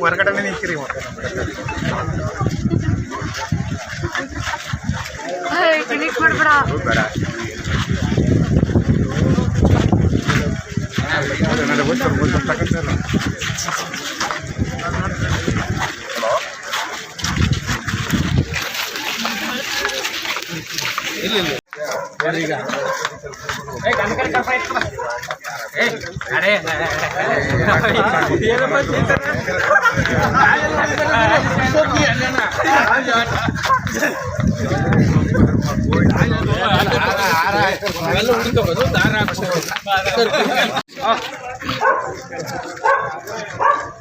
ಹೊರಗಡೆ ನಿಂತಿರಿ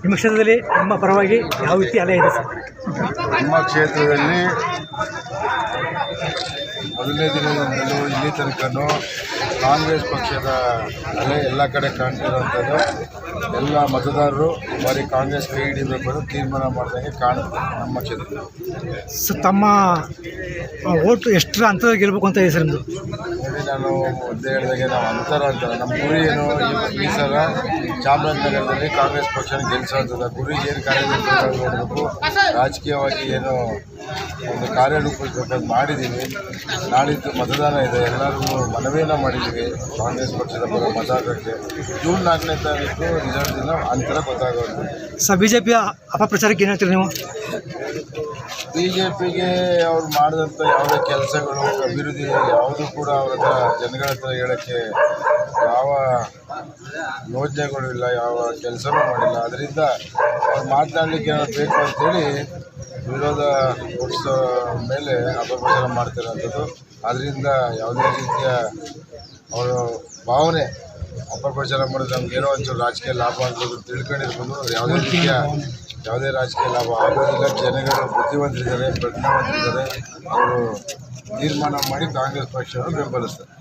ನಿಮ್ಮ ಕ್ಷೇತ್ರದಲ್ಲಿ ನಿಮ್ಮ ಪರವಾಗಿ ಯಾವ ರೀತಿ ಅಲೆ ಇದೆ ಸರ್? ನಮ್ಮ ಕ್ಷೇತ್ರದಲ್ಲಿ ಮೊದಲನೇ ದಿನದಿಂದಲೂ ಇಲ್ಲಿ ತನಕನೂ ಕಾಂಗ್ರೆಸ್ ಪಕ್ಷದ ಅಲೆ ಎಲ್ಲ ಕಡೆ ಕಾಣ್ತಿರೋಂಥದ್ದು. ಎಲ್ಲ ಮತದಾರರು ಬಾರಿ ಕಾಂಗ್ರೆಸ್ ಕೈ ಹಿಡಿಬೇಕು ಅಂತ ತೀರ್ಮಾನ ಮಾಡಿದಂಗೆ ಕಾಣುತ್ತೆ ನಮ್ಮ ಕ್ಷೇತ್ರದಲ್ಲಿ. ತಮ್ಮ ಓಟು ಎಷ್ಟು ಅಂತರದಲ್ಲಿ ಗೆಲ್ಲಬೇಕು ಅಂತ ಇದೆ ಸರ್ ನಿಮ್ಮದು? ನೋಡಿ, ನಾನು ಮೊದಲೇ ಹೇಳಿದಾಗೆ ನಾವು ಅಂತರ ಅಂತಾರೆ. ನಮ್ಮ ಗುರಿ ಏನು, ಈ ಸಲ ಚಾಮರಾಜನಗರದಲ್ಲಿ ಕಾಂಗ್ರೆಸ್ ಪಕ್ಷನ ಗೆಲ್ಲಿಸೋಂಥದ್ದು. ಗುರಿಗೆ ಏನು ಕಾರ್ಯರೂಪ ನೋಡಬೇಕು, ರಾಜಕೀಯವಾಗಿ ಏನು ಒಂದು ಕಾರ್ಯರೂಪಿಸಬೇಕಾದ ಮಾಡಿದ್ದೀವಿ. ನಾಳಿದ್ದು ಮತದಾನ ಇದೆ, ಎಲ್ಲರಿಗೂ ಮನವಿಯನ್ನು ಮಾಡಿದ್ದೀವಿ ಕಾಂಗ್ರೆಸ್ ಪಕ್ಷದ ಪರ ಮತದಾರರಿಗೆ. ಜೂನ್ 4ನೇ ತಾರೀಕು ರಿಸಲ್ಟ್ ದಿನ ಅಂತರ ಗೊತ್ತಾಗೋದು. ಸರ್, ಬಿಜೆಪಿಯ ಅಪಪ್ರಚಾರಕ್ಕೆ ಏನು ಹೇಳ್ತೀರಿ ನೀವು? ಬಿಜೆಪಿಗೆ ಅವ್ರು ಮಾಡಿದಂಥ ಯಾವುದೇ ಕೆಲಸಗಳು, ಅಭಿವೃದ್ಧಿ ಯಾವುದೂ ಕೂಡ ಅವ್ರ ಹತ್ರ ಜನಗಳ ಹತ್ರ ಹೇಳೋಕ್ಕೆ ಯಾವ ಯೋಜನೆಗಳು ಇಲ್ಲ, ಯಾವ ಕೆಲಸನೂ ಮಾಡಿಲ್ಲ. ಅದರಿಂದ ಅವ್ರು ಮಾತನಾಡಲಿಕ್ಕೆ ಏನಾದ್ರು ಬೇಕು ಅಂತೇಳಿ ವಿರೋಧ ಪಕ್ಷದ ಮೇಲೆ ಅಪಪ್ರಚಾರ ಮಾಡ್ತಿರೋಂಥದ್ದು. ಅದರಿಂದ ಯಾವುದೇ ರೀತಿಯ ಅವರ ಭಾವನೆ ಅಪಪ್ರಚಾರ ಮಾಡಿದ್ರೆ ನಮಗೇನೋ ಒಂಚೂರು ರಾಜಕೀಯ ಲಾಭ ಆಗ್ಬೋದು ತಿಳ್ಕೊಂಡಿರ್ಬೋದು. ಯಾವುದೇ ರಾಜಕೀಯ ಲಾಭ ಆಗೋದಿಲ್ಲ. ಜನಗಳು ಬುದ್ಧಿವಂತರಿದ್ದಾರೆ, ಪ್ರಜ್ಞಾವಂತರಿದ್ದಾರೆ. ಅವರು ತೀರ್ಮಾನ ಮಾಡಿ ಕಾಂಗ್ರೆಸ್ ಪಕ್ಷವನ್ನು ಬೆಂಬಲಿಸ್ತಾರೆ.